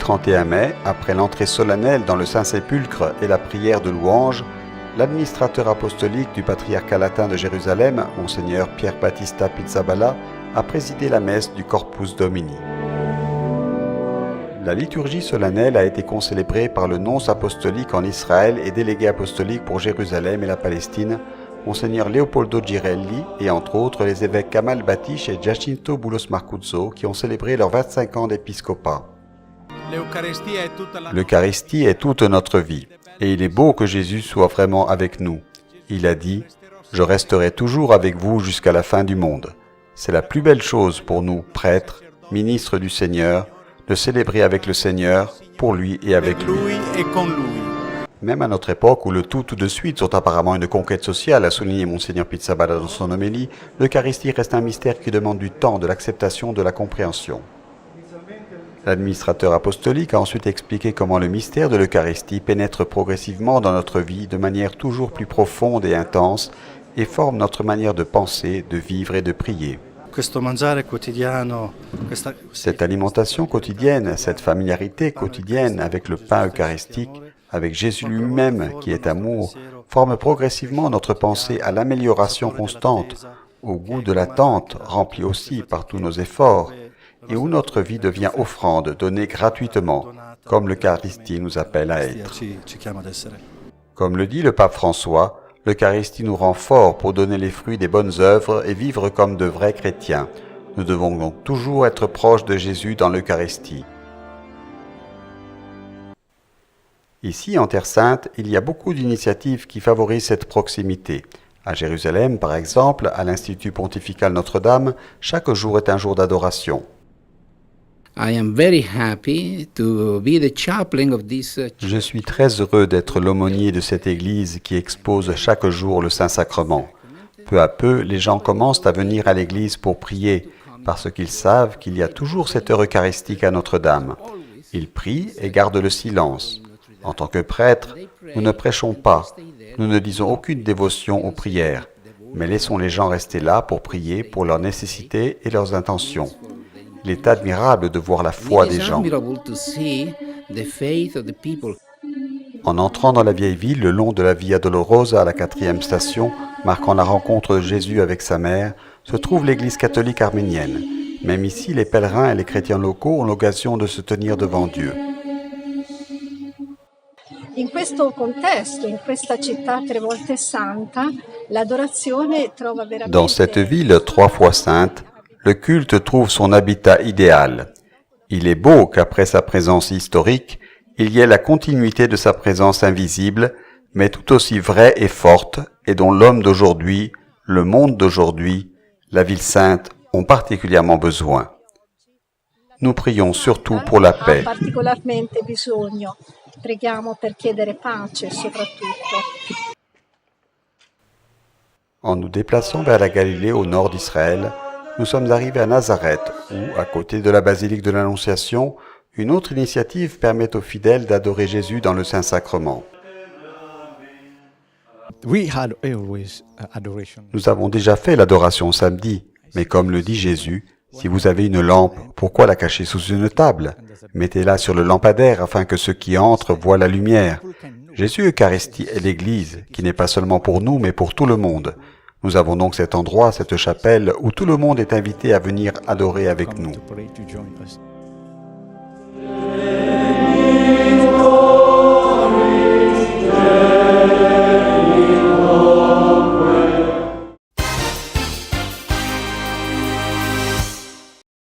31 mai, après l'entrée solennelle dans le Saint-Sépulcre et la prière de louange, l'administrateur apostolique du patriarcat latin de Jérusalem, Monseigneur Pier Battista Pizzaballa, a présidé la messe du Corpus Domini. La liturgie solennelle a été concélébrée par le nonce apostolique en Israël et délégué apostolique pour Jérusalem et la Palestine, Monseigneur Leopoldo Girelli, et entre autres les évêques Kamal Batish et Giacinto Boulos Marcuzzo qui ont célébré leurs 25 ans d'épiscopat. L'Eucharistie est toute notre vie, et il est beau que Jésus soit vraiment avec nous. Il a dit « Je resterai toujours avec vous jusqu'à la fin du monde ». C'est la plus belle chose pour nous, prêtres, ministres du Seigneur, de célébrer avec le Seigneur, pour lui et avec lui. Même à notre époque où le tout de suite sont apparemment une conquête sociale, a souligné Monseigneur Pizzaballa dans son homélie, l'Eucharistie reste un mystère qui demande du temps, de l'acceptation, de la compréhension. L'administrateur apostolique a ensuite expliqué comment le mystère de l'Eucharistie pénètre progressivement dans notre vie de manière toujours plus profonde et intense et forme notre manière de penser, de vivre et de prier. Cette alimentation quotidienne, cette familiarité quotidienne avec le pain eucharistique, avec Jésus lui-même qui est amour, forme progressivement notre pensée à l'amélioration constante, au goût de l'attente, rempli aussi par tous nos efforts, et où notre vie devient offrande donnée gratuitement, comme l'Eucharistie nous appelle à être. Comme le dit le pape François, l'Eucharistie nous rend forts pour donner les fruits des bonnes œuvres et vivre comme de vrais chrétiens. Nous devons donc toujours être proches de Jésus dans l'Eucharistie. Ici, en Terre Sainte, il y a beaucoup d'initiatives qui favorisent cette proximité. À Jérusalem, par exemple, à l'Institut pontifical Notre-Dame, chaque jour est un jour d'adoration. Je suis très heureux d'être l'aumônier de cette église qui expose chaque jour le Saint-Sacrement. Peu à peu, les gens commencent à venir à l'église pour prier, parce qu'ils savent qu'il y a toujours cette heure eucharistique à Notre-Dame. Ils prient et gardent le silence. En tant que prêtres, nous ne prêchons pas, nous ne disons aucune dévotion aux prières, mais laissons les gens rester là pour prier pour leurs nécessités et leurs intentions. Il est admirable de voir la foi des gens. En entrant dans la vieille ville, le long de la Via Dolorosa à la 4e station, marquant la rencontre de Jésus avec sa mère, se trouve l'église catholique arménienne. Même ici, les pèlerins et les chrétiens locaux ont l'occasion de se tenir devant Dieu. Dans cette ville 3 fois sainte, le culte trouve son habitat idéal. Il est beau qu'après sa présence historique, il y ait la continuité de sa présence invisible, mais tout aussi vraie et forte, et dont l'homme d'aujourd'hui, le monde d'aujourd'hui, la ville sainte ont particulièrement besoin. Nous prions surtout pour la paix. En nous déplaçant vers la Galilée au nord d'Israël, nous sommes arrivés à Nazareth où, à côté de la basilique de l'Annonciation, une autre initiative permet aux fidèles d'adorer Jésus dans le Saint-Sacrement. Nous avons déjà fait l'adoration samedi, mais comme le dit Jésus, si vous avez une lampe, pourquoi la cacher sous une table? Mettez-la sur le lampadaire afin que ceux qui entrent voient la lumière. Jésus Eucharistie est l'Église, qui n'est pas seulement pour nous, mais pour tout le monde. Nous avons donc cet endroit, cette chapelle, où tout le monde est invité à venir adorer avec nous.